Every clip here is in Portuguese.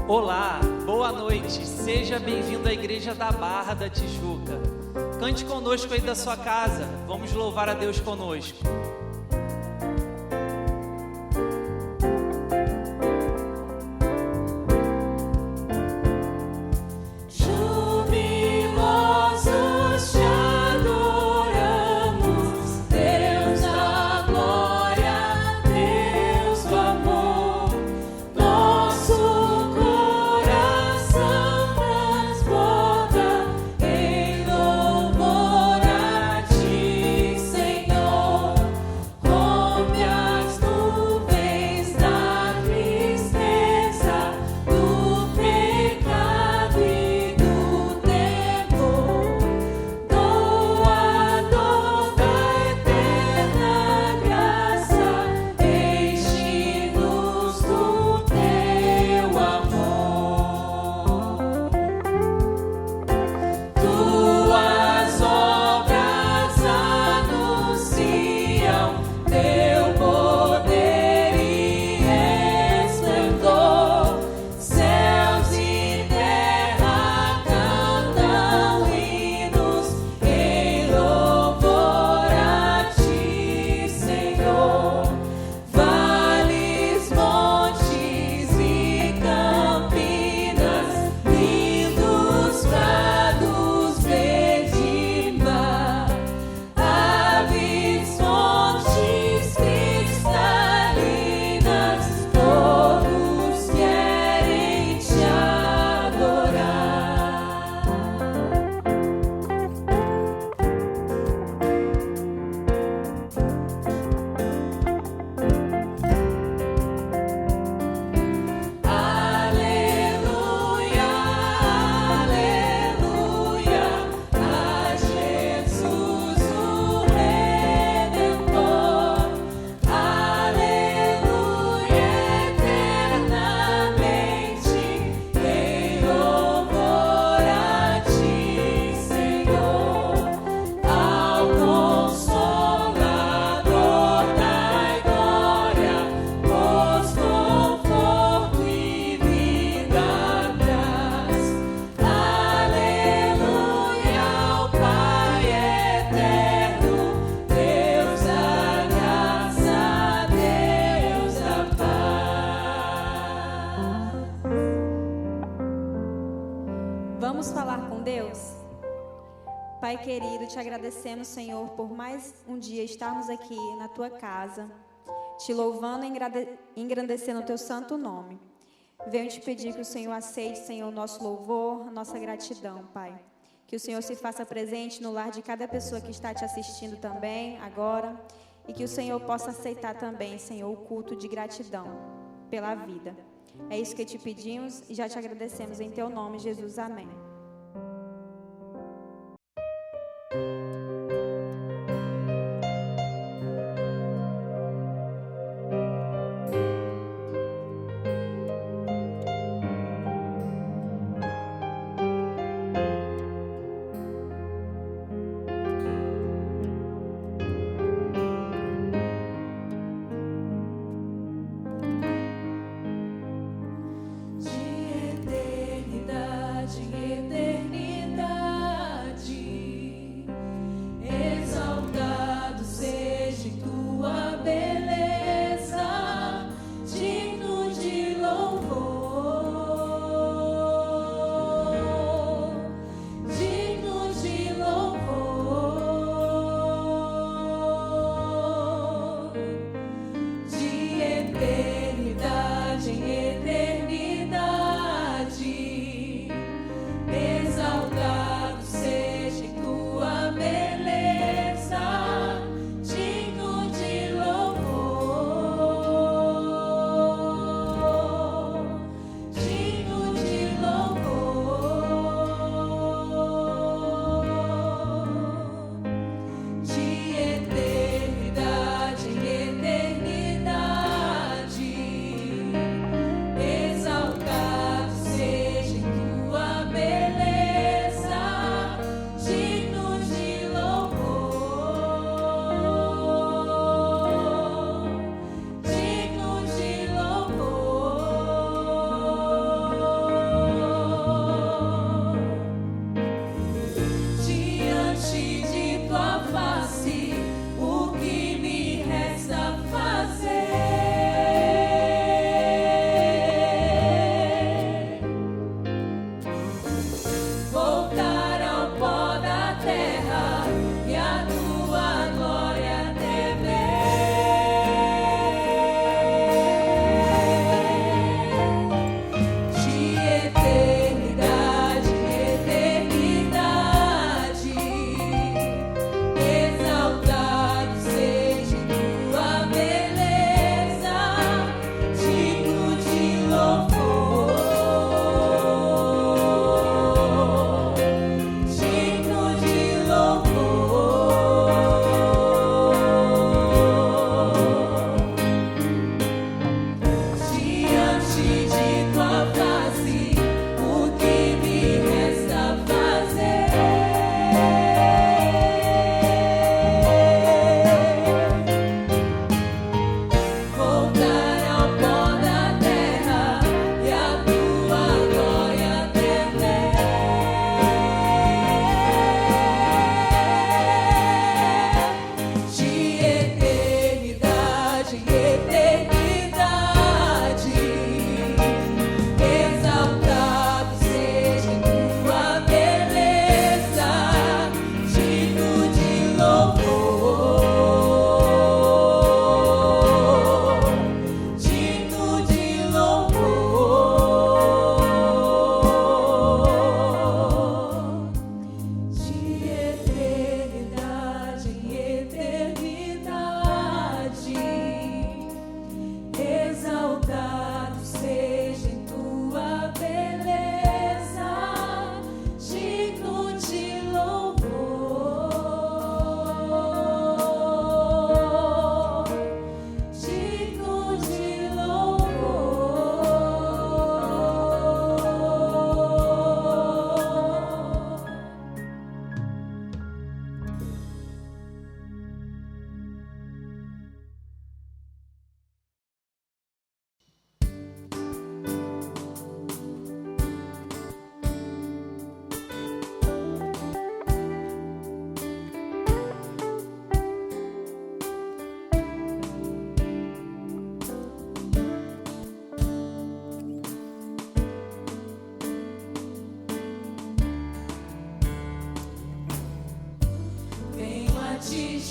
Olá, boa noite, seja bem-vindo à Igreja da Barra da Tijuca. Cante conosco aí da sua casa, vamos louvar a Deus conosco. Pai querido, te agradecemos, Senhor, por mais um dia estarmos aqui na Tua casa, te louvando e engrandecendo o Teu santo nome. Venho te pedir que o Senhor aceite, Senhor, o nosso louvor, nossa gratidão, Pai. Que o Senhor se faça presente no lar de cada pessoa que está te assistindo também, agora, e que o Senhor possa aceitar também, Senhor, o culto de gratidão pela vida. É isso que te pedimos e já te agradecemos em Teu nome, Jesus. Amém. De eternidade em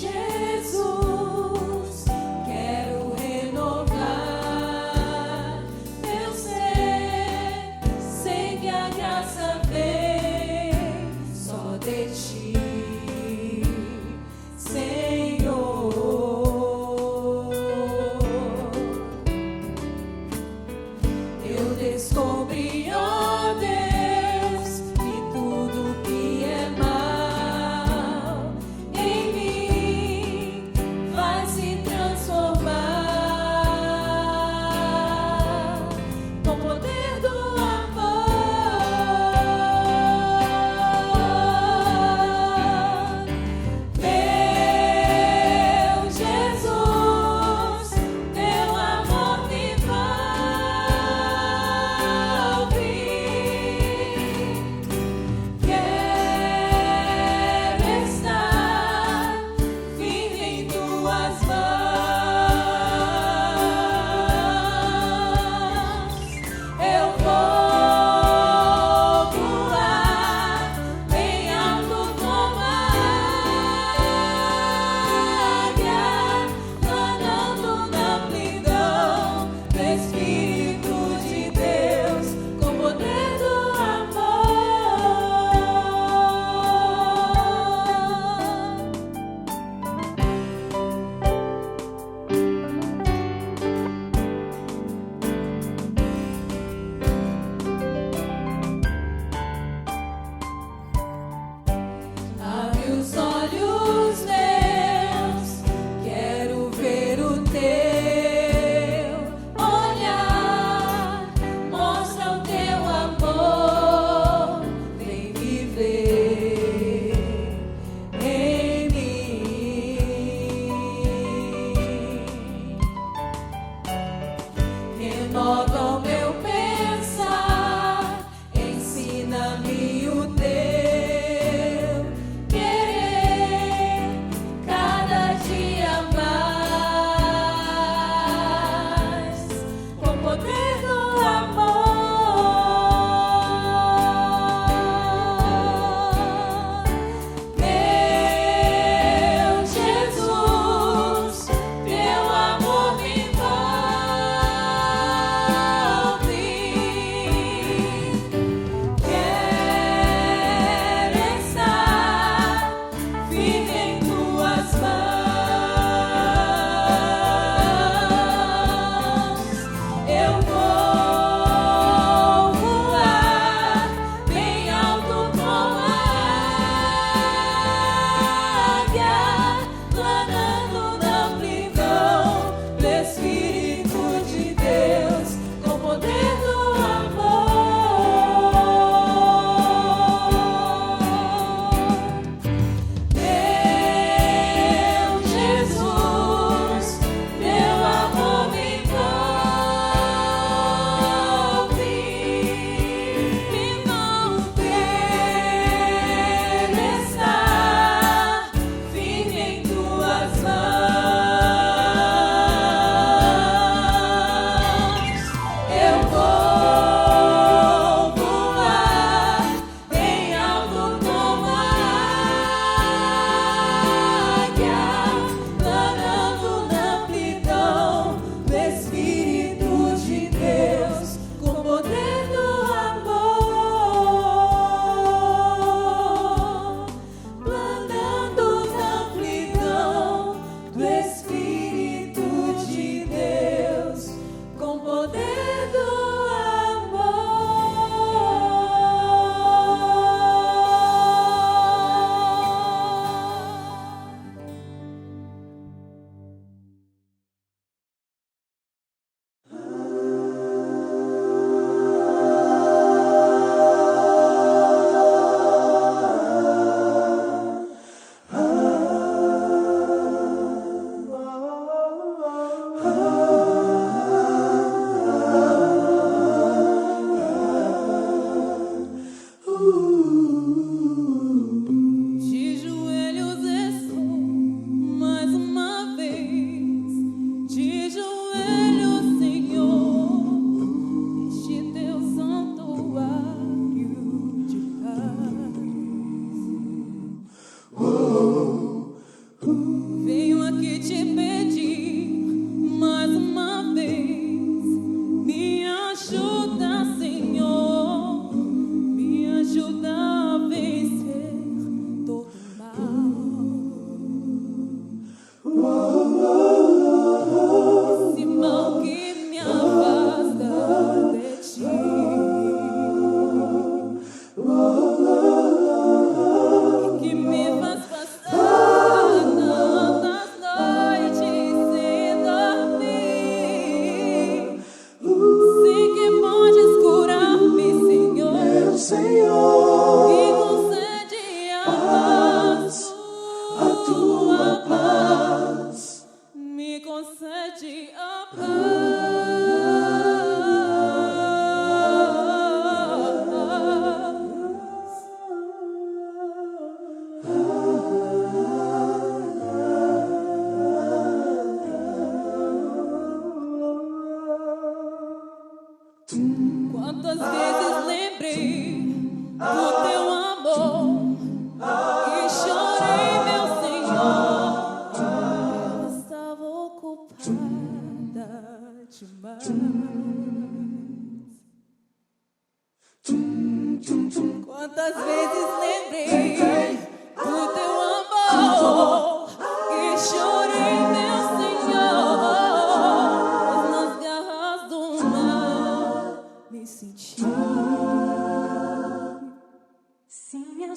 Jesus, quero renovar meu ser. Sei que a graça vem só de ti, Senhor. Eu descobri, ó Deus, que tudo que é mal em mim vai se transformar com o poder do amor.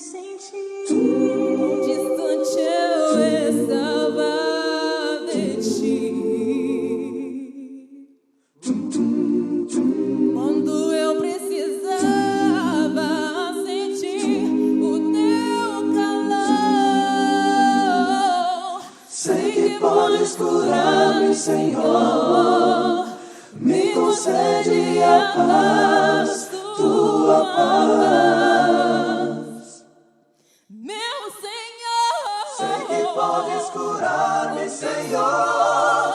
senti. Quão distante eu estava de ti. Quando eu precisava sentir o teu calor. Sei que podes curar-me, Senhor. Me concede a paz, tua paz, meu Senhor. Sei que podes curar-me, Senhor.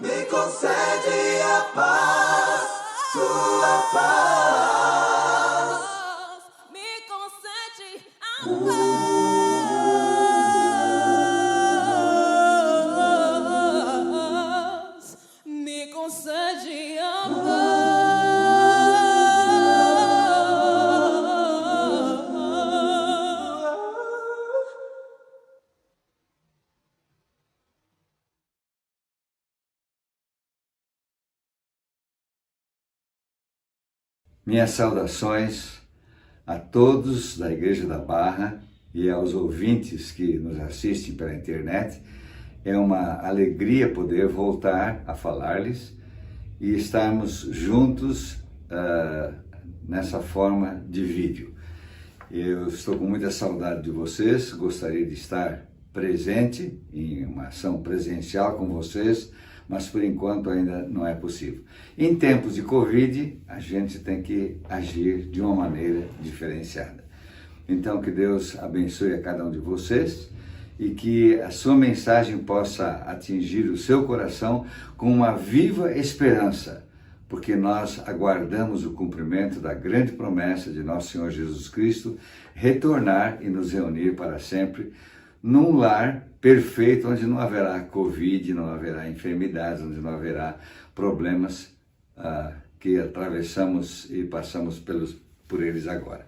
Me concede a paz, tua paz. Me concede a paz. Me concede a paz. Minhas saudações a todos da Igreja da Barra e aos ouvintes que nos assistem pela internet. É uma alegria poder voltar a falar-lhes e estarmos juntos nessa forma de vídeo. Eu estou com muita saudade de vocês, gostaria de estar presente em uma ação presencial com vocês, mas por enquanto ainda não é possível. Em tempos de Covid, a gente tem que agir de uma maneira diferenciada. Então, que Deus abençoe a cada um de vocês e que a sua mensagem possa atingir o seu coração com uma viva esperança, porque nós aguardamos o cumprimento da grande promessa de nosso Senhor Jesus Cristo retornar e nos reunir para sempre num lar perfeito, onde não haverá Covid, não haverá enfermidades, onde não haverá problemas que atravessamos e passamos por eles agora.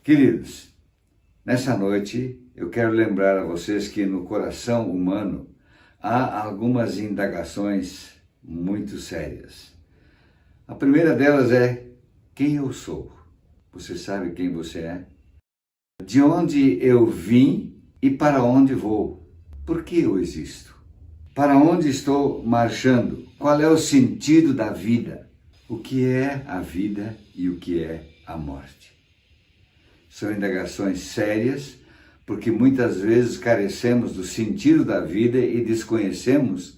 Queridos, nessa noite eu quero lembrar a vocês que no coração humano há algumas indagações muito sérias. A primeira delas é: quem eu sou? Você sabe quem você é? De onde eu vim e para onde vou? Por que eu existo? Para onde estou marchando? Qual é o sentido da vida? O que é a vida e o que é a morte? São indagações sérias, porque muitas vezes carecemos do sentido da vida e desconhecemos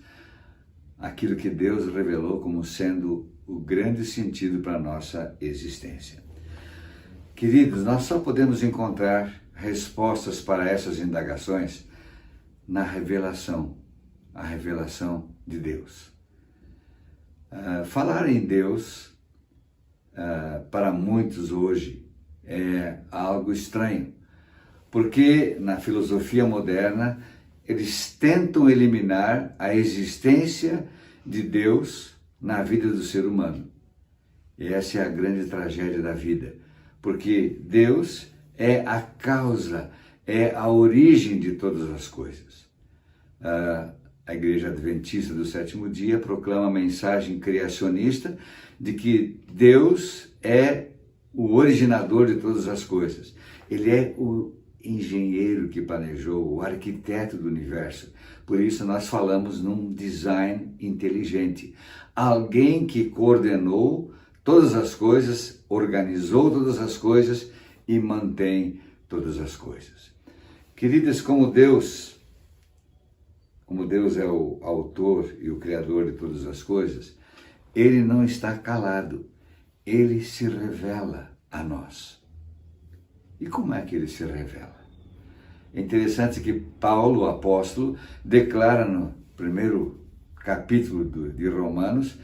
aquilo que Deus revelou como sendo o grande sentido para a nossa existência. Queridos, nós só podemos encontrar respostas para essas indagações na revelação, a revelação de Deus. Falar em Deus, para muitos hoje, é algo estranho, porque na filosofia moderna eles tentam eliminar a existência de Deus na vida do ser humano. E essa é a grande tragédia da vida, porque Deus é a causa, é a origem de todas as coisas. A Igreja Adventista do Sétimo Dia proclama a mensagem criacionista de que Deus é o originador de todas as coisas. Ele é o engenheiro que planejou, o arquiteto do universo. Por isso nós falamos num design inteligente. Alguém que coordenou todas as coisas, organizou todas as coisas e mantém todas as coisas. Queridas, como Deus é o autor e o criador de todas as coisas, Ele não está calado, Ele se revela a nós. E como é que Ele se revela? É interessante que Paulo, o apóstolo, declara no primeiro capítulo de Romanos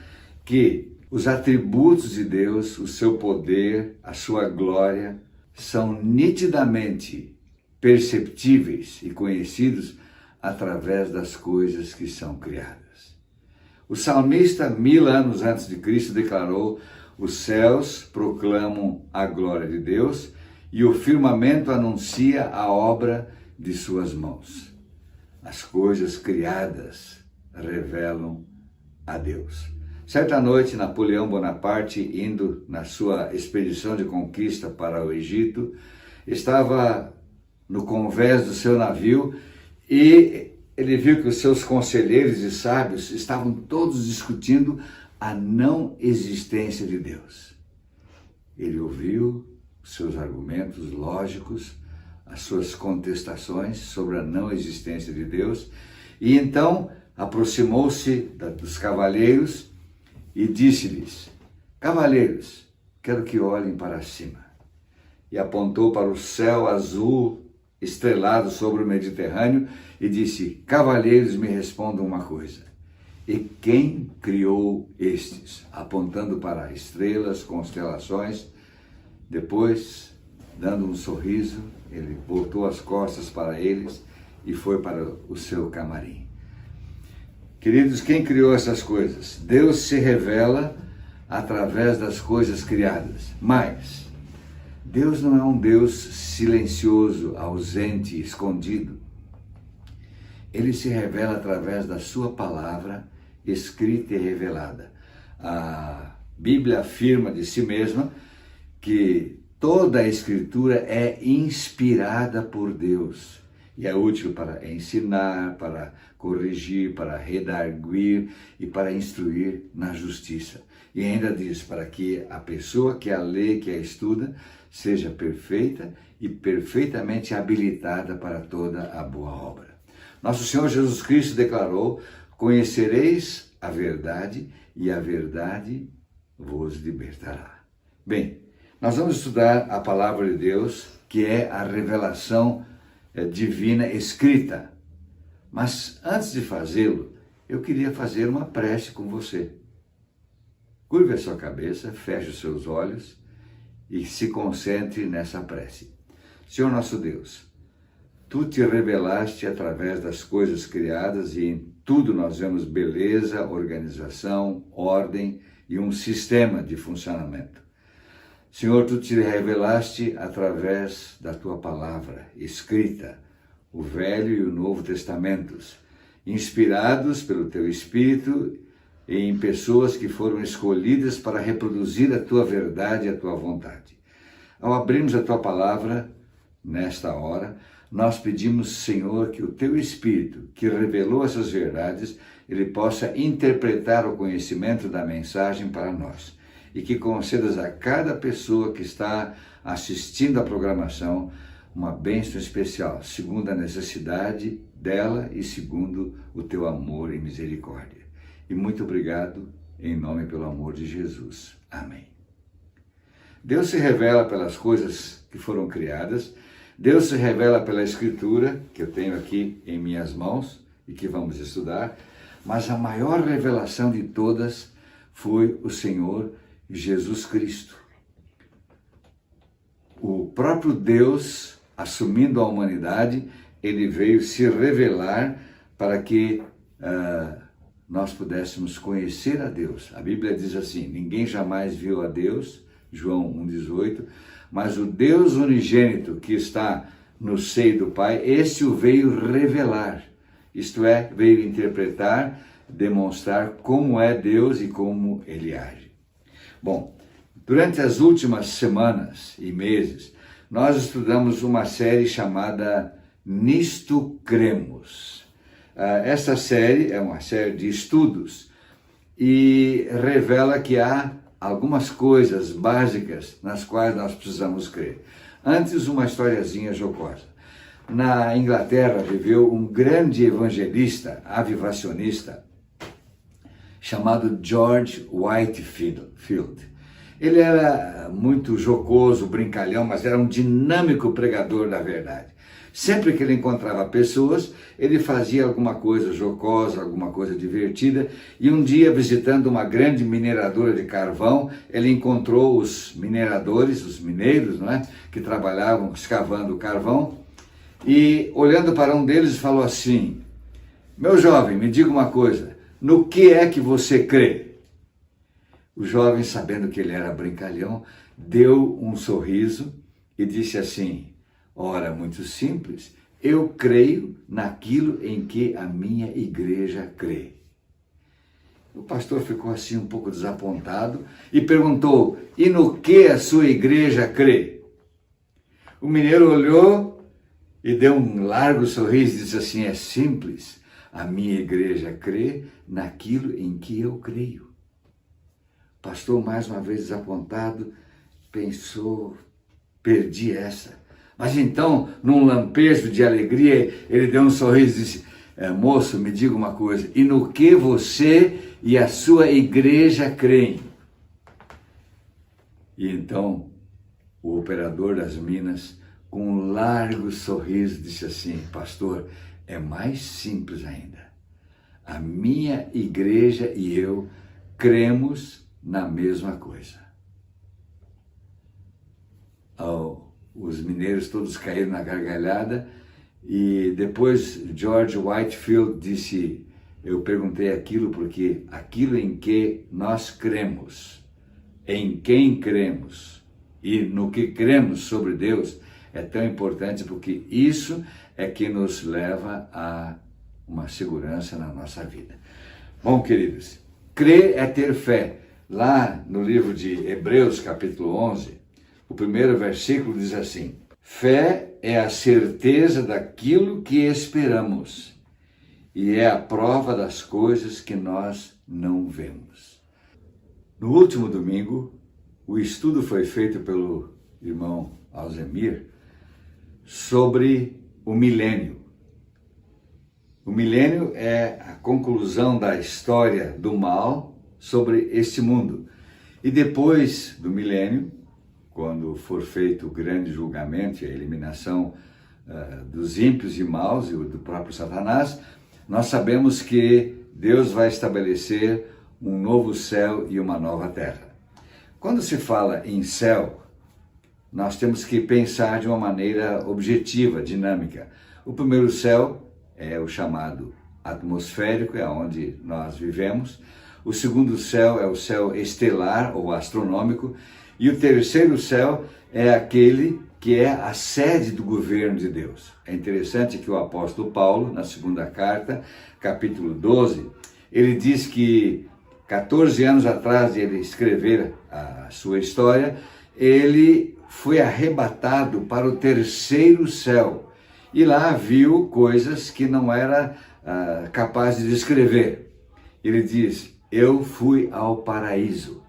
que os atributos de Deus, o seu poder, a sua glória, são nitidamente perceptíveis e conhecidos através das coisas que são criadas. O salmista, 1000 anos antes de Cristo, declarou: os céus proclamam a glória de Deus e o firmamento anuncia a obra de suas mãos. As coisas criadas revelam a Deus. Certa noite, Napoleão Bonaparte, indo na sua expedição de conquista para o Egito, estava no convés do seu navio e ele viu que os seus conselheiros e sábios estavam todos discutindo a não existência de Deus. Ele ouviu os seus argumentos lógicos, as suas contestações sobre a não existência de Deus, e então aproximou-se dos cavaleiros e disse-lhes: Cavaleiros, quero que olhem para cima. E apontou para o céu azul estrelado sobre o Mediterrâneo e disse: Cavaleiros, me respondam uma coisa. E quem criou estes? Apontando para estrelas, constelações. Depois, dando um sorriso, ele voltou as costas para eles e foi para o seu camarim. Queridos, quem criou essas coisas? Deus se revela através das coisas criadas. Mas Deus não é um Deus silencioso, ausente, escondido. Ele se revela através da sua palavra, escrita e revelada. A Bíblia afirma de si mesma que toda a Escritura é inspirada por Deus e é útil para ensinar, para corrigir, para redarguir e para instruir na justiça. E ainda diz, para que a pessoa que a lê, que a estuda, seja perfeita e perfeitamente habilitada para toda a boa obra. Nosso Senhor Jesus Cristo declarou: conhecereis a verdade e a verdade vos libertará. Bem, nós vamos estudar a palavra de Deus, que é a revelação divina escrita. Mas antes de fazê-lo, eu queria fazer uma prece com você. Curve a sua cabeça, feche os seus olhos e se concentre nessa prece. Senhor nosso Deus, Tu te revelaste através das coisas criadas e em tudo nós vemos beleza, organização, ordem e um sistema de funcionamento. Senhor, Tu te revelaste através da Tua palavra escrita, o Velho e o Novo Testamentos, inspirados pelo Teu Espírito e em pessoas que foram escolhidas para reproduzir a Tua verdade e a Tua vontade. Ao abrirmos a Tua palavra, nesta hora, nós pedimos, Senhor, que o Teu Espírito, que revelou essas verdades, Ele possa interpretar o conhecimento da mensagem para nós e que concedas a cada pessoa que está assistindo à programação uma bênção especial, segundo a necessidade dela e segundo o Teu amor e misericórdia. E muito obrigado, em nome e pelo amor de Jesus. Amém. Deus se revela pelas coisas que foram criadas, Deus se revela pela Escritura, que eu tenho aqui em minhas mãos e que vamos estudar, mas a maior revelação de todas foi o Senhor Jesus Cristo. O próprio Deus, assumindo a humanidade, Ele veio se revelar para que nós pudéssemos conhecer a Deus. A Bíblia diz assim: ninguém jamais viu a Deus, João 1,18, mas o Deus unigênito que está no seio do Pai, esse o veio revelar, isto é, veio interpretar, demonstrar como é Deus e como Ele age. Bom, durante as últimas semanas e meses, nós estudamos uma série chamada Nisto Cremos. Essa série é uma série de estudos e revela que há algumas coisas básicas nas quais nós precisamos crer. Antes, uma historiazinha jocosa. Na Inglaterra viveu um grande evangelista, avivacionista, chamado George Whitefield. Ele era muito jocoso, brincalhão, mas era um dinâmico pregador da verdade. Sempre que ele encontrava pessoas, ele fazia alguma coisa jocosa, alguma coisa divertida, e um dia, visitando uma grande mineradora de carvão, ele encontrou os mineradores, os mineiros, não é? Que trabalhavam escavando carvão, e olhando para um deles falou assim: meu jovem, me diga uma coisa, no que é que você crê? O jovem, sabendo que ele era brincalhão, deu um sorriso e disse assim: ora, muito simples, eu creio naquilo em que a minha igreja crê. O pastor ficou assim um pouco desapontado e perguntou: e no que a sua igreja crê? O mineiro olhou e deu um largo sorriso e disse assim: é simples, a minha igreja crê naquilo em que eu creio. O pastor, mais uma vez desapontado, pensou: perdi essa. Mas então, num lampejo de alegria, ele deu um sorriso e disse: moço, me diga uma coisa, e no que você e a sua igreja creem? E então, o operador das minas, com um largo sorriso, disse assim: pastor, é mais simples ainda. A minha igreja e eu cremos na mesma coisa. Os mineiros todos caíram na gargalhada e depois George Whitefield disse: eu perguntei aquilo porque aquilo em que nós cremos, em quem cremos e no que cremos sobre Deus é tão importante, porque isso é que nos leva a uma segurança na nossa vida. Bom, queridos, crer é ter fé. Lá no livro de Hebreus, capítulo 11, o primeiro versículo diz assim: fé é a certeza daquilo que esperamos e é a prova das coisas que nós não vemos. No último domingo, o estudo foi feito pelo irmão Alzemir sobre o milênio. O milênio é a conclusão da história do mal sobre este mundo. E depois do milênio, quando for feito o grande julgamento e a eliminação dos ímpios e maus e do próprio Satanás, nós sabemos que Deus vai estabelecer um novo céu e uma nova terra. Quando se fala em céu, nós temos que pensar de uma maneira objetiva, dinâmica. O primeiro céu é o chamado atmosférico, é onde nós vivemos. O segundo céu é o céu estelar ou astronômico. E o terceiro céu é aquele que é a sede do governo de Deus. É interessante que o apóstolo Paulo, na segunda carta, capítulo 12, ele diz que 14 anos atrás de ele escrever a sua história, ele foi arrebatado para o terceiro céu. E lá viu coisas que não era capaz de descrever. Ele diz: eu fui ao paraíso.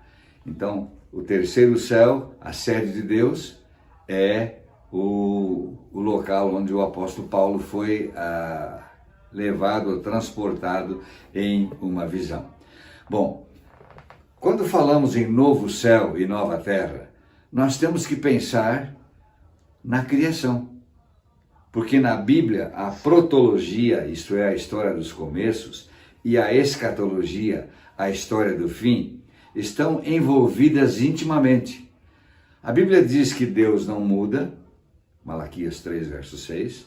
Então, o terceiro céu, a sede de Deus, é o local onde o apóstolo Paulo foi levado, transportado em uma visão. Bom, quando falamos em novo céu e nova terra, nós temos que pensar na criação. Porque na Bíblia, a protologia, isto é, a história dos começos, e a escatologia, a história do fim, estão envolvidas intimamente. A Bíblia diz que Deus não muda, Malaquias 3, verso 6.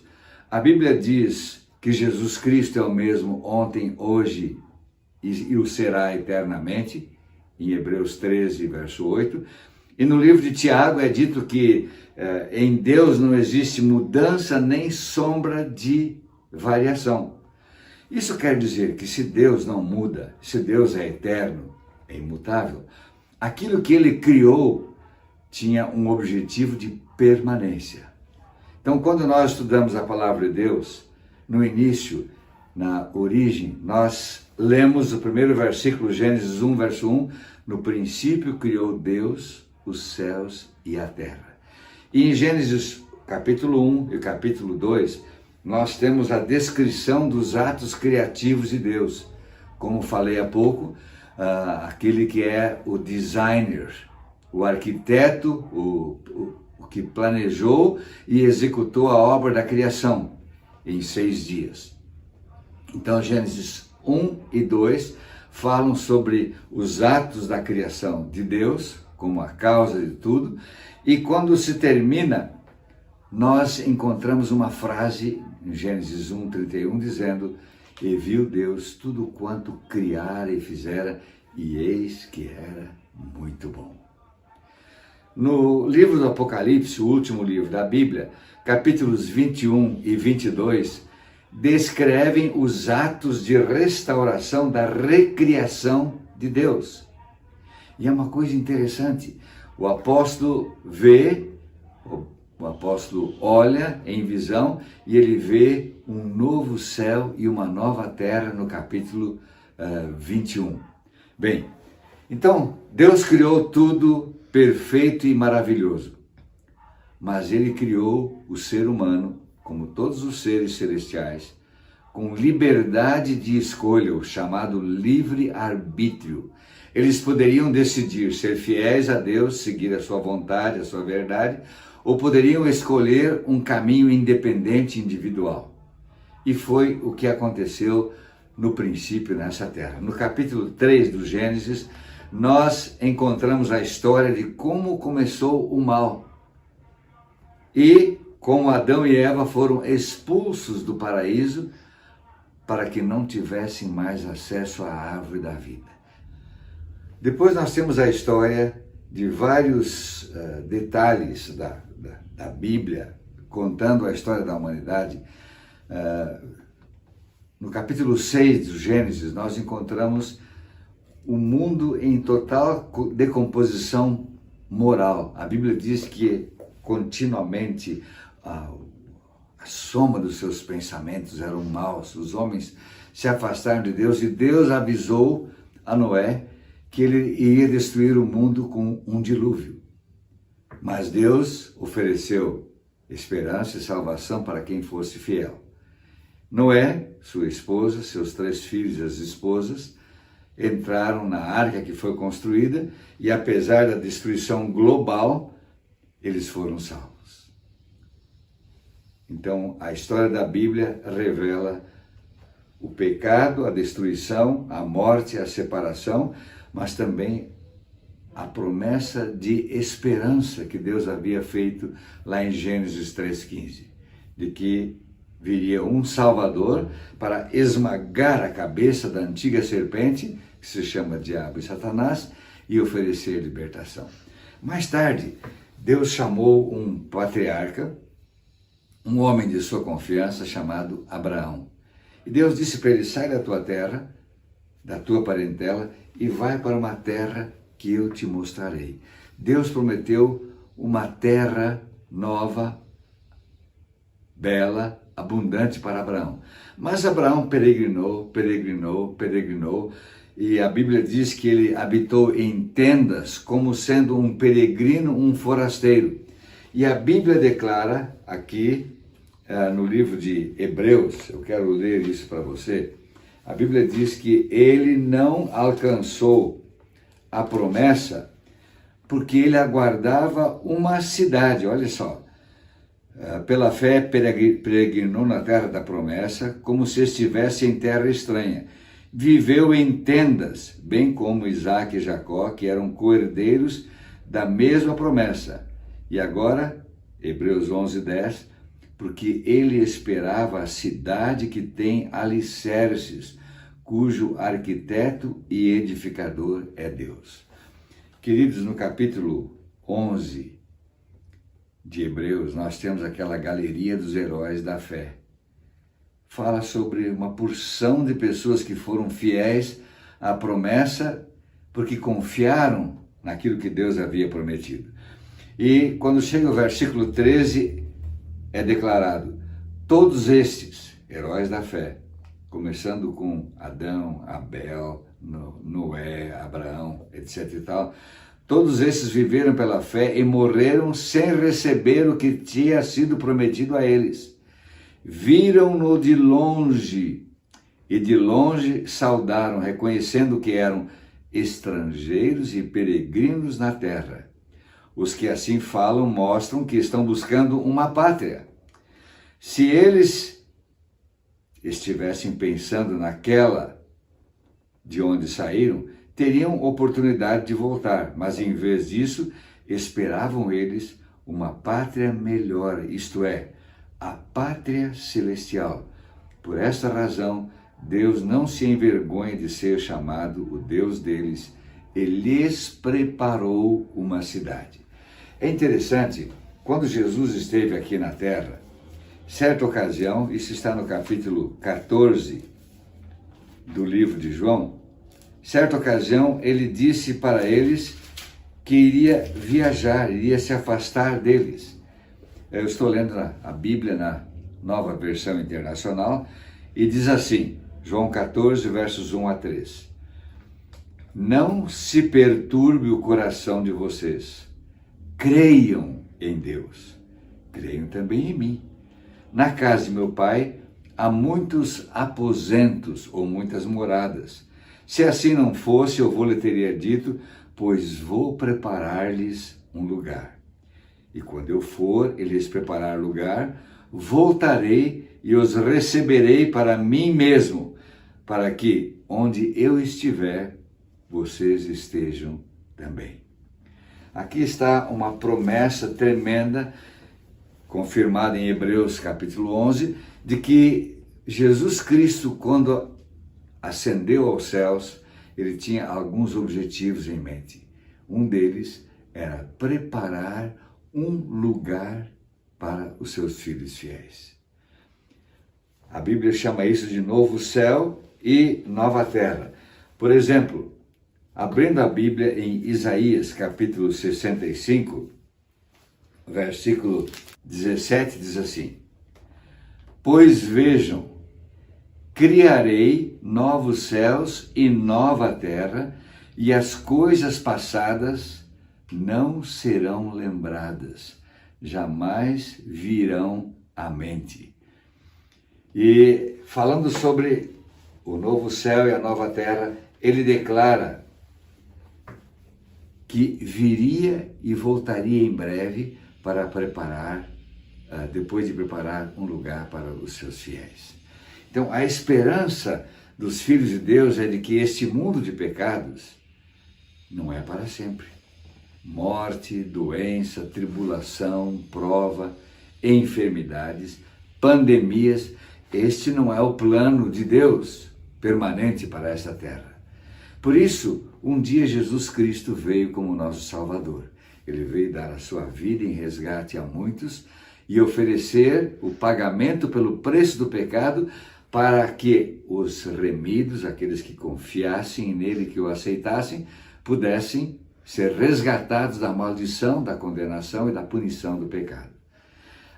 A Bíblia diz que Jesus Cristo é o mesmo ontem, hoje e o será eternamente, em Hebreus 13, verso 8. E no livro de Tiago é dito que em Deus não existe mudança nem sombra de variação. Isso quer dizer que se Deus não muda, se Deus é eterno, é imutável, aquilo que ele criou tinha um objetivo de permanência. Então, quando nós estudamos a palavra de Deus, no início, na origem, nós lemos o primeiro versículo, Gênesis 1, verso 1, no princípio criou Deus os céus e a terra. E em Gênesis capítulo 1 e capítulo 2, nós temos a descrição dos atos criativos de Deus. Como falei há pouco, aquele que é o designer, o arquiteto, o que planejou e executou a obra da criação em 6 dias. Então, Gênesis 1 e 2 falam sobre os atos da criação de Deus, como a causa de tudo, e quando se termina, nós encontramos uma frase em Gênesis 1, 31, dizendo: e viu Deus tudo quanto criara e fizera, e eis que era muito bom. No livro do Apocalipse, o último livro da Bíblia, capítulos 21 e 22, descrevem os atos de restauração da recriação de Deus. E é uma coisa interessante, o apóstolo vê, O apóstolo olha em visão e ele vê um novo céu e uma nova terra no capítulo 21. Bem, então Deus criou tudo perfeito e maravilhoso, mas ele criou o ser humano, como todos os seres celestiais, com liberdade de escolha, o chamado livre-arbítrio. Eles poderiam decidir ser fiéis a Deus, seguir a sua vontade, a sua verdade, ou poderiam escolher um caminho independente, individual. E foi o que aconteceu no princípio nessa terra. No capítulo 3 do Gênesis, nós encontramos a história de como começou o mal e como Adão e Eva foram expulsos do paraíso para que não tivessem mais acesso à árvore da vida. Depois nós temos a história de vários detalhes da Bíblia, contando a história da humanidade. No capítulo 6 do Gênesis, nós encontramos o mundo em total decomposição moral. A Bíblia diz que continuamente a soma dos seus pensamentos eram maus. Os homens se afastaram de Deus e Deus avisou a Noé que ele iria destruir o mundo com um dilúvio. Mas Deus ofereceu esperança e salvação para quem fosse fiel. Noé, sua esposa, seus 3 filhos e as esposas entraram na arca que foi construída e, apesar da destruição global, eles foram salvos. Então, a história da Bíblia revela o pecado, a destruição, a morte, a separação, mas também a promessa de esperança que Deus havia feito lá em Gênesis 3,15, de que viria um Salvador para esmagar a cabeça da antiga serpente, que se chama Diabo e Satanás, e oferecer libertação. Mais tarde, Deus chamou um patriarca, um homem de sua confiança chamado Abraão. E Deus disse para ele: sai da tua terra, da tua parentela, e vai para uma terra que eu te mostrarei. Deus prometeu uma terra nova, bela, abundante para Abraão. Mas Abraão peregrinou, e a Bíblia diz que ele habitou em tendas como sendo um peregrino, um forasteiro. E a Bíblia declara aqui, no livro de Hebreus, eu quero ler isso para você, a Bíblia diz que ele não alcançou a promessa porque ele aguardava uma cidade. Olha só, pela fé peregrinou na terra da promessa como se estivesse em terra estranha. Viveu em tendas, bem como Isaac e Jacó, que eram co-herdeiros da mesma promessa. E agora, Hebreus 11:10, porque ele esperava a cidade que tem alicerces, cujo arquiteto e edificador é Deus. Queridos, no capítulo 11 de Hebreus, nós temos aquela galeria dos heróis da fé. Fala sobre uma porção de pessoas que foram fiéis à promessa porque confiaram naquilo que Deus havia prometido. E quando chega o versículo 13, é declarado: todos estes heróis da fé, começando com Adão, Abel, Noé, Abraão, etc. e tal, todos esses viveram pela fé e morreram sem receber o que tinha sido prometido a eles. Viram-no de longe e de longe saudaram, reconhecendo que eram estrangeiros e peregrinos na terra. Os que assim falam mostram que estão buscando uma pátria. Se eles estivessem pensando naquela de onde saíram, teriam oportunidade de voltar, mas em vez disso, esperavam eles uma pátria melhor, isto é, a pátria celestial. Por esta razão, Deus não se envergonha de ser chamado o Deus deles, e lhes preparou uma cidade. É interessante, quando Jesus esteve aqui na terra, certa ocasião, isso está no capítulo 14 do livro de João, certa ocasião ele disse para eles que iria viajar, iria se afastar deles. Eu estou lendo a Bíblia na Nova Versão Internacional e diz assim, João 14, versos 1 a 3. Não se perturbe o coração de vocês. Creiam em Deus. Creiam também em mim. Na casa de meu pai há muitos aposentos ou muitas moradas. Se assim não fosse, eu lhe teria dito, pois vou preparar-lhes um lugar. E quando eu for e lhes preparar lugar, voltarei e os receberei para mim mesmo, para que, onde eu estiver, vocês estejam também. Aqui está uma promessa tremenda, confirmada em Hebreus capítulo 11, de que Jesus Cristo, quando ascendeu aos céus, ele tinha alguns objetivos em mente. Um deles era preparar um lugar para os seus filhos fiéis. A Bíblia chama isso de novo céu e nova terra. Por exemplo, abrindo a Bíblia em Isaías capítulo 65, versículo 17, diz assim: Pois vejam, criarei novos céus e nova terra, e as coisas passadas não serão lembradas, jamais virão à mente. E falando sobre o novo céu e a nova terra, ele declara que viria e voltaria em breve para preparar, depois de preparar um lugar para os seus fiéis. Então, a esperança dos filhos de Deus é de que este mundo de pecados não é para sempre. Morte, doença, tribulação, prova, enfermidades, pandemias, este não é o plano de Deus permanente para esta terra. Por isso, um dia Jesus Cristo veio como nosso Salvador. Ele veio dar a sua vida em resgate a muitos e oferecer o pagamento pelo preço do pecado para que os remidos, aqueles que confiassem nele, que o aceitassem, pudessem ser resgatados da maldição, da condenação e da punição do pecado.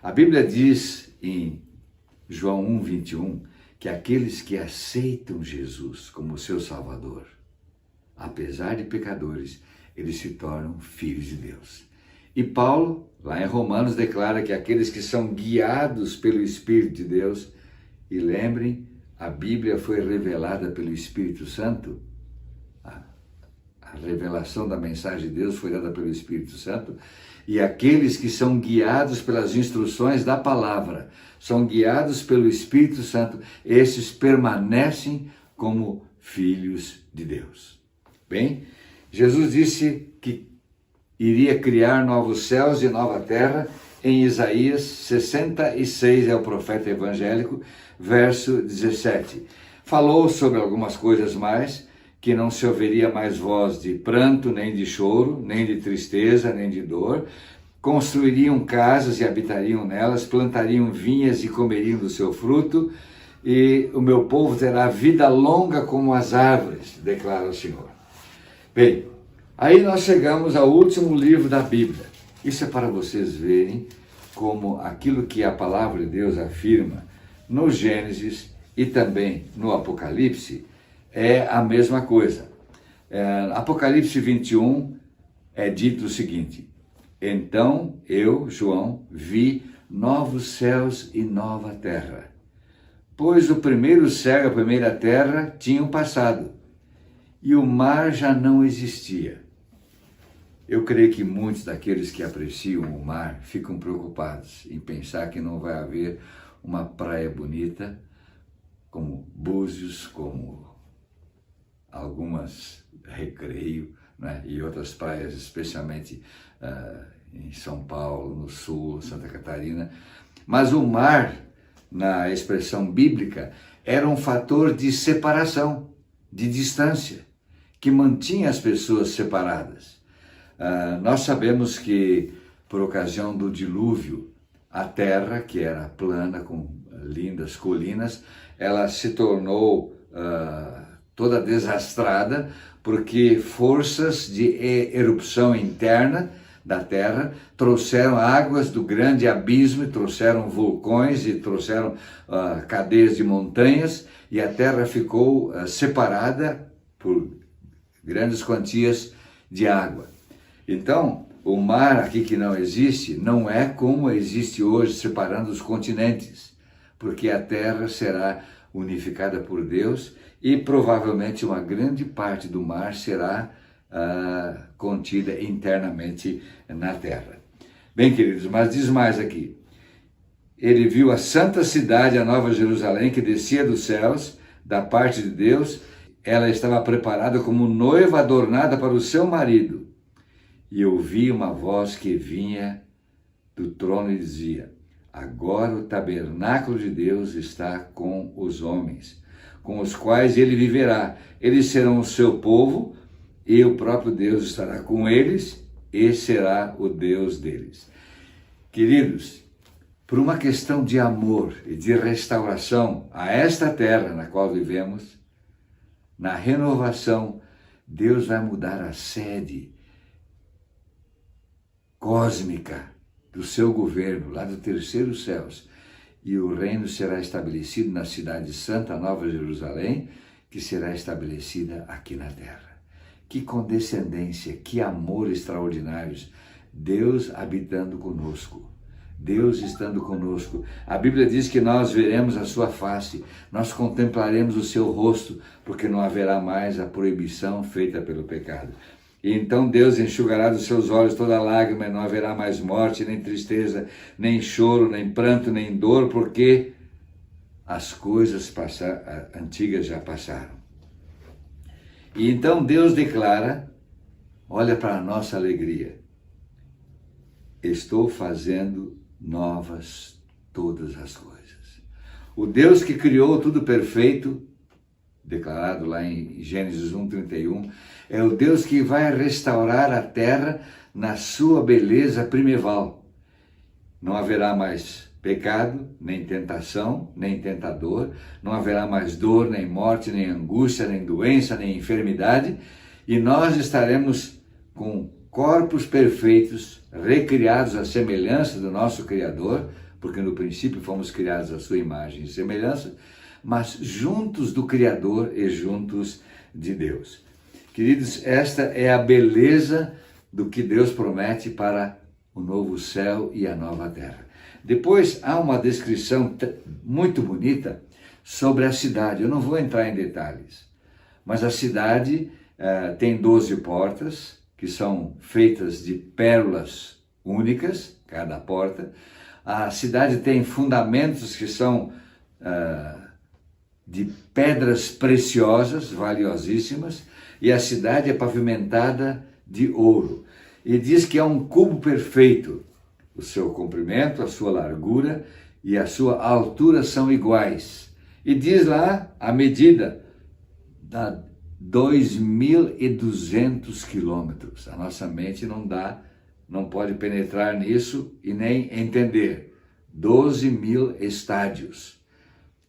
A Bíblia diz em João 1:21 que aqueles que aceitam Jesus como seu Salvador, apesar de pecadores, eles se tornam filhos de Deus. E Paulo, lá em Romanos, declara que aqueles que são guiados pelo Espírito de Deus, e lembrem, a Bíblia foi revelada pelo Espírito Santo, a revelação da mensagem de Deus foi dada pelo Espírito Santo, e aqueles que são guiados pelas instruções da palavra, são guiados pelo Espírito Santo, esses permanecem como filhos de Deus. Bem, Jesus disse que iria criar novos céus e nova terra em Isaías 66, é o profeta evangélico, verso 17. Falou sobre algumas coisas mais, que não se ouviria mais voz de pranto, nem de choro, nem de tristeza, nem de dor. Construiriam casas e habitariam nelas, plantariam vinhas e comeriam do seu fruto, e o meu povo terá vida longa como as árvores, declara o Senhor. Bem, aí nós chegamos ao último livro da Bíblia. Isso é para vocês verem como aquilo que a palavra de Deus afirma no Gênesis e também no Apocalipse é a mesma coisa. Apocalipse 21 é dito o seguinte: Então eu, João, vi novos céus e nova terra, pois o primeiro céu e a primeira terra tinham passado, e o mar já não existia. Eu creio que muitos daqueles que apreciam o mar ficam preocupados em pensar que não vai haver uma praia bonita, como Búzios, como algumas Recreio, né, e outras praias, especialmente em São Paulo, no Sul, Santa Catarina. Mas o mar, na expressão bíblica, era um fator de separação, de distância, que mantinha as pessoas separadas. Nós sabemos que, por ocasião do dilúvio, a terra, que era plana, com lindas colinas, ela se tornou toda desastrada, porque forças de erupção interna da terra, trouxeram águas do grande abismo, e trouxeram vulcões e trouxeram cadeias de montanhas, e a terra ficou separada por grandes quantias de água. Então, o mar aqui que não existe, não é como existe hoje, separando os continentes, porque a terra será unificada por Deus e provavelmente uma grande parte do mar será contida internamente na terra. Bem, queridos, mas diz mais aqui. Ele viu a santa cidade, a Nova Jerusalém, que descia dos céus, da parte de Deus. Ela estava preparada como noiva adornada para o seu marido. E ouvi uma voz que vinha do trono e dizia: agora o tabernáculo de Deus está com os homens, com os quais ele viverá. Eles serão o seu povo, e o próprio Deus estará com eles, e será o Deus deles. Queridos, por uma questão de amor e de restauração a esta terra na qual vivemos, na renovação, Deus vai mudar a sede cósmica do seu governo, lá do terceiro céus, e o reino será estabelecido na cidade santa, Nova Jerusalém, que será estabelecida aqui na terra. Que condescendência, que amor extraordinários, Deus habitando conosco, Deus estando conosco. A Bíblia diz que nós veremos a sua face, nós contemplaremos o seu rosto, porque não haverá mais a proibição feita pelo pecado. E então Deus enxugará dos seus olhos toda lágrima, e não haverá mais morte, nem tristeza, nem choro, nem pranto, nem dor, porque as coisas antigas já passaram. E então Deus declara, olha para a nossa alegria: estou fazendo novas todas as coisas. O Deus que criou tudo perfeito, declarado lá em Gênesis 1:31, é o Deus que vai restaurar a terra na sua beleza primeval. Não haverá mais pecado, nem tentação, nem tentador, não haverá mais dor, nem morte, nem angústia, nem doença, nem enfermidade, e nós estaremos com corpos perfeitos, recriados à semelhança do nosso Criador, porque no princípio fomos criados à sua imagem e semelhança, mas juntos do Criador e juntos de Deus. Queridos, esta é a beleza do que Deus promete para o novo céu e a nova terra. Depois há uma descrição muito bonita sobre a cidade. Eu não vou entrar em detalhes, mas a cidade tem 12 portas, que são feitas de pérolas únicas, cada porta. A cidade tem fundamentos que são de pedras preciosas, valiosíssimas, e a cidade é pavimentada de ouro. E diz que é um cubo perfeito. O seu comprimento, a sua largura e a sua altura são iguais. E diz lá a medida, dá 2.200 quilômetros. A nossa mente não pode penetrar nisso e nem entender. 12.000 estádios.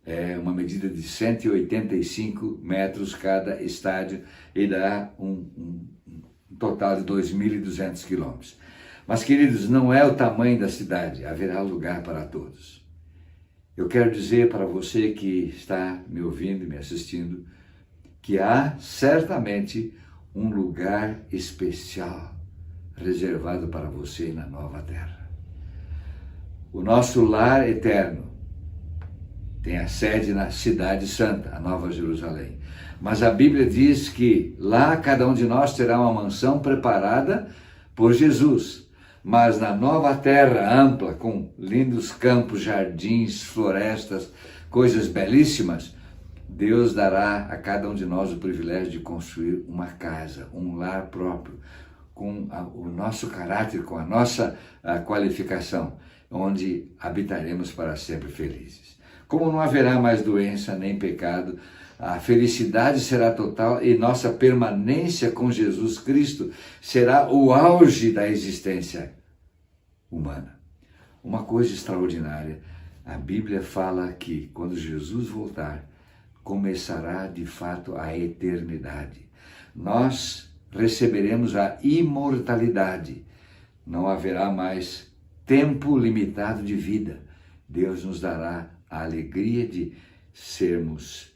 É uma medida de 185 metros cada estádio e dá um total de 2.200 quilômetros. Mas, queridos, não é o tamanho da cidade, haverá lugar para todos. Eu quero dizer para você que está me ouvindo e me assistindo, que há certamente um lugar especial reservado para você na nova terra. O nosso lar eterno tem a sede na cidade santa, a Nova Jerusalém. Mas a Bíblia diz que lá cada um de nós terá uma mansão preparada por Jesus. Mas na nova terra ampla, com lindos campos, jardins, florestas, coisas belíssimas, Deus dará a cada um de nós o privilégio de construir uma casa, um lar próprio, com o nosso caráter, com a nossa qualificação, onde habitaremos para sempre felizes. Como não haverá mais doença nem pecado, a felicidade será total e nossa permanência com Jesus Cristo será o auge da existência humana. Uma coisa extraordinária, a Bíblia fala que quando Jesus voltar, começará de fato a eternidade. Nós receberemos a imortalidade. não haverá mais tempo limitado de vida. Deus nos dará a alegria de sermos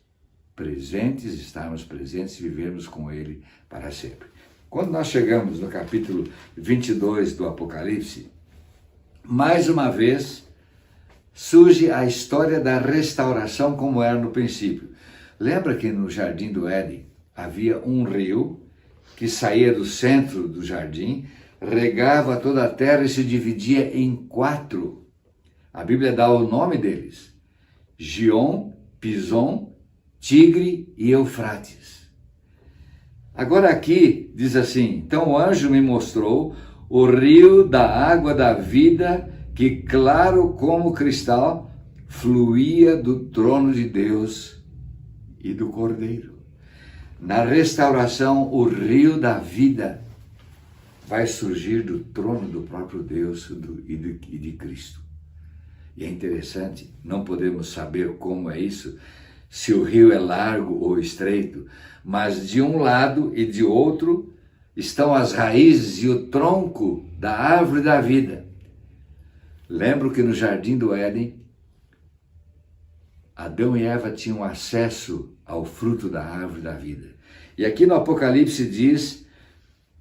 presentes, estarmos presentes e vivermos com Ele para sempre. Quando nós chegamos no capítulo 22 do Apocalipse, mais uma vez surge a história da restauração como era no princípio. Lembra que no Jardim do Éden havia um rio que saía do centro do jardim, regava toda a terra e se dividia em 4. A Bíblia dá o nome deles: Gion, Pison, Tigre e Eufrates. Agora aqui diz assim: então o anjo me mostrou o rio da água da vida, que claro como cristal, fluía do trono de Deus e do Cordeiro. Na restauração, o rio da vida vai surgir do trono do próprio Deus e de Cristo. E é interessante, não podemos saber como é isso, se o rio é largo ou estreito, mas de um lado e de outro estão as raízes e o tronco da árvore da vida. Lembro que no Jardim do Éden, Adão e Eva tinham acesso ao fruto da árvore da vida. E aqui no Apocalipse diz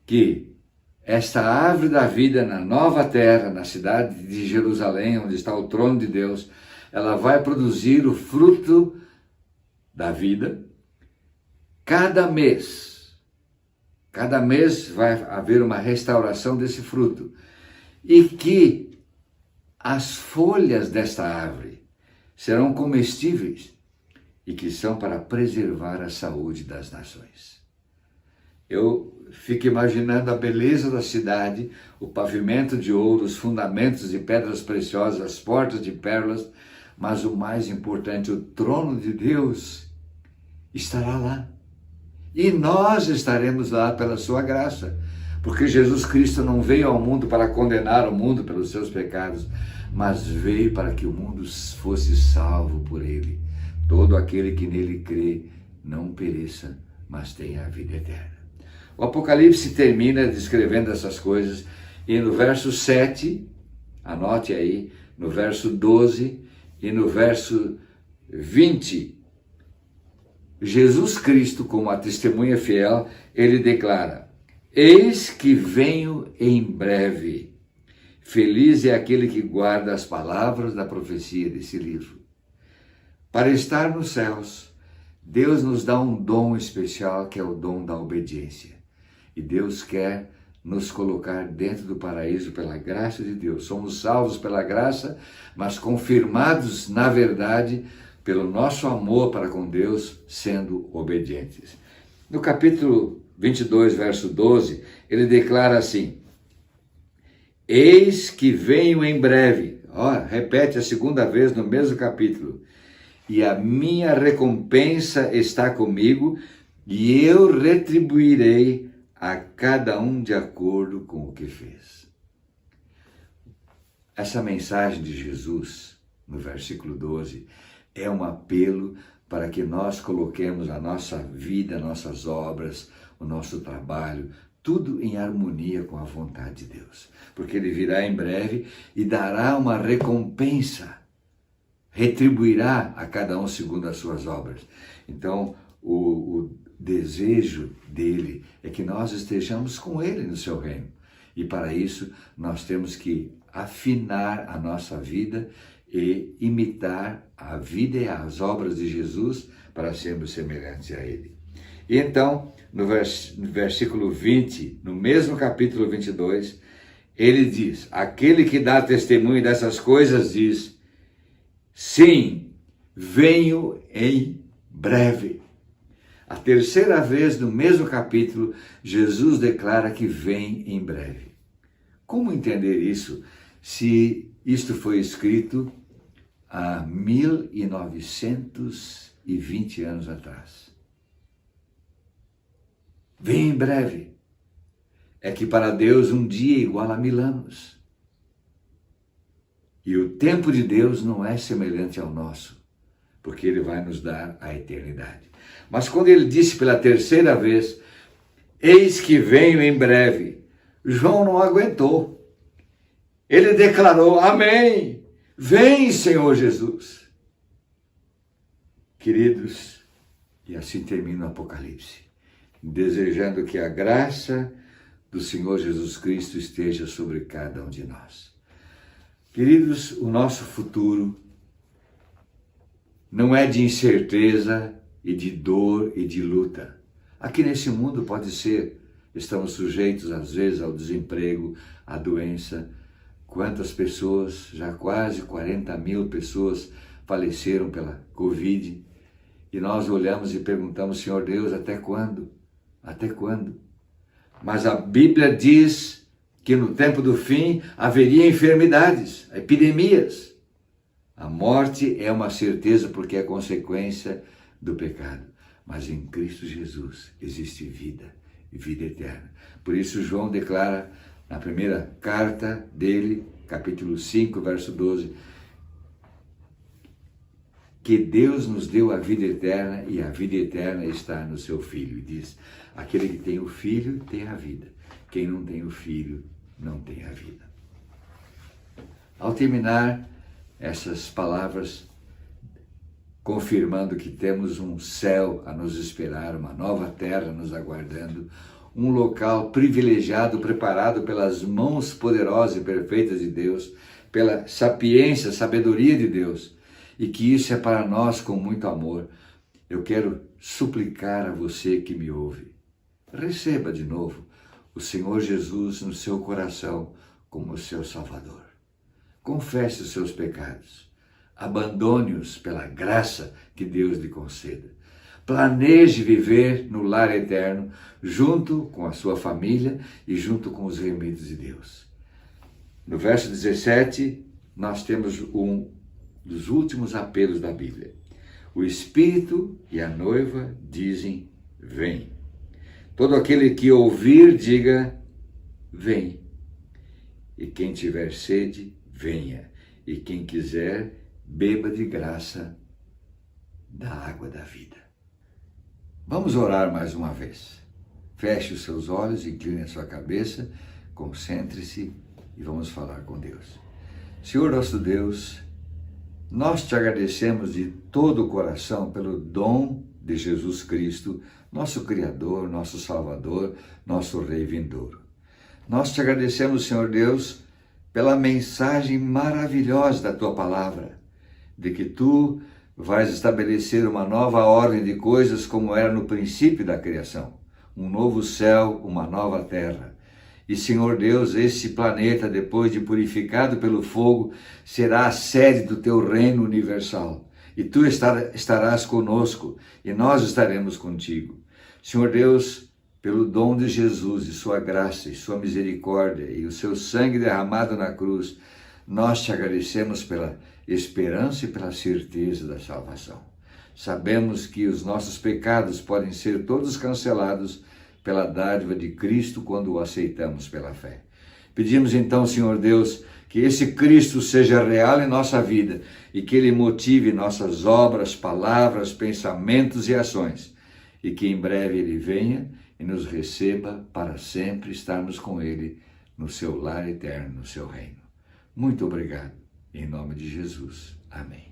que esta árvore da vida na nova terra, na cidade de Jerusalém, onde está o trono de Deus, ela vai produzir o fruto da vida. Cada mês vai haver uma restauração desse fruto. E que as folhas desta árvore serão comestíveis e que são para preservar a saúde das nações. Eu fico imaginando a beleza da cidade, o pavimento de ouro, os fundamentos de pedras preciosas, as portas de pérolas, mas o mais importante, o trono de Deus estará lá. E nós estaremos lá pela sua graça, porque Jesus Cristo não veio ao mundo para condenar o mundo pelos seus pecados, mas veio para que o mundo fosse salvo por ele. Todo aquele que nele crê não pereça, mas tenha a vida eterna. O Apocalipse termina descrevendo essas coisas e no verso 7, anote aí, no verso 12 e no verso 20, Jesus Cristo, como a testemunha fiel, ele declara: eis que venho em breve. Feliz é aquele que guarda as palavras da profecia desse livro. Para estar nos céus, Deus nos dá um dom especial, que é o dom da obediência. E Deus quer nos colocar dentro do paraíso pela graça de Deus. Somos salvos pela graça, mas confirmados na verdade pelo nosso amor para com Deus, sendo obedientes. No capítulo 22, verso 12, ele declara assim: eis que venho em breve. Repete a segunda vez no mesmo capítulo. E a minha recompensa está comigo, e eu retribuirei a cada um de acordo com o que fez. Essa mensagem de Jesus, no versículo 12, é um apelo para que nós coloquemos a nossa vida, nossas obras, o nosso trabalho, tudo em harmonia com a vontade de Deus. Porque Ele virá em breve e dará uma recompensa, retribuirá a cada um segundo as suas obras. Então, o desejo dele é que nós estejamos com Ele no seu reino. E para isso, nós temos que afinar a nossa vida e imitar a vida e as obras de Jesus para sermos semelhantes a Ele. E então, no versículo 20, no mesmo capítulo 22, ele diz: aquele que dá testemunho dessas coisas diz: sim, venho em breve. A terceira vez, no mesmo capítulo, Jesus declara que vem em breve. Como entender isso, se isto foi escrito há 1920 anos atrás? Vem em breve. É que para Deus um dia é igual a 1000 anos. E o tempo de Deus não é semelhante ao nosso, porque Ele vai nos dar a eternidade. Mas quando Ele disse pela terceira vez: eis que venho em breve, João não aguentou. Ele declarou: amém, vem, Senhor Jesus. Queridos, e assim termina o Apocalipse, desejando que a graça do Senhor Jesus Cristo esteja sobre cada um de nós. Queridos, o nosso futuro não é de incerteza e de dor e de luta. Aqui nesse mundo pode ser, estamos sujeitos às vezes ao desemprego, à doença. Quantas pessoas, já quase 40 mil pessoas faleceram pela Covid. E nós olhamos e perguntamos: Senhor Deus, até quando? Até quando? Mas a Bíblia diz que no tempo do fim haveria enfermidades, epidemias. A morte é uma certeza porque é consequência do pecado. Mas em Cristo Jesus existe vida e vida eterna. Por isso João declara na primeira carta dele, capítulo 5, verso 12, que Deus nos deu a vida eterna e a vida eterna está no seu Filho. E diz: aquele que tem o Filho tem a vida. Quem não tem o Filho não tem a vida. Ao terminar essas palavras, confirmando que temos um céu a nos esperar, uma nova terra nos aguardando, um local privilegiado, preparado pelas mãos poderosas e perfeitas de Deus, pela sapiência, sabedoria de Deus, e que isso é para nós com muito amor. Eu quero suplicar a você que me ouve, receba de novo o Senhor Jesus no seu coração como seu Salvador. Confesse os seus pecados, abandone-os pela graça que Deus lhe conceda. Planeje viver no lar eterno, junto com a sua família e junto com os remidos de Deus. No verso 17, nós temos um dos últimos apelos da Bíblia. O Espírito e a noiva dizem: vem. Todo aquele que ouvir, diga: vem. E quem tiver sede, venha. E quem quiser, beba de graça da água da vida. Vamos orar mais uma vez. Feche os seus olhos, incline a sua cabeça, concentre-se e vamos falar com Deus. Senhor nosso Deus, nós te agradecemos de todo o coração pelo dom de Jesus Cristo, nosso Criador, nosso Salvador, nosso Rei vindouro. Nós te agradecemos, Senhor Deus, pela mensagem maravilhosa da tua palavra, de que tu vais estabelecer uma nova ordem de coisas como era no princípio da criação, um novo céu, uma nova terra. E, Senhor Deus, esse planeta, depois de purificado pelo fogo, será a sede do teu reino universal. E tu estarás conosco, e nós estaremos contigo. Senhor Deus, pelo dom de Jesus e sua graça e sua misericórdia e o seu sangue derramado na cruz, nós te agradecemos pela esperança e pela certeza da salvação. Sabemos que os nossos pecados podem ser todos cancelados pela dádiva de Cristo quando o aceitamos pela fé. Pedimos então, Senhor Deus, que esse Cristo seja real em nossa vida e que Ele motive nossas obras, palavras, pensamentos e ações, e que em breve Ele venha e nos receba para sempre estarmos com Ele no seu lar eterno, no seu reino. Muito obrigado. Em nome de Jesus. Amém.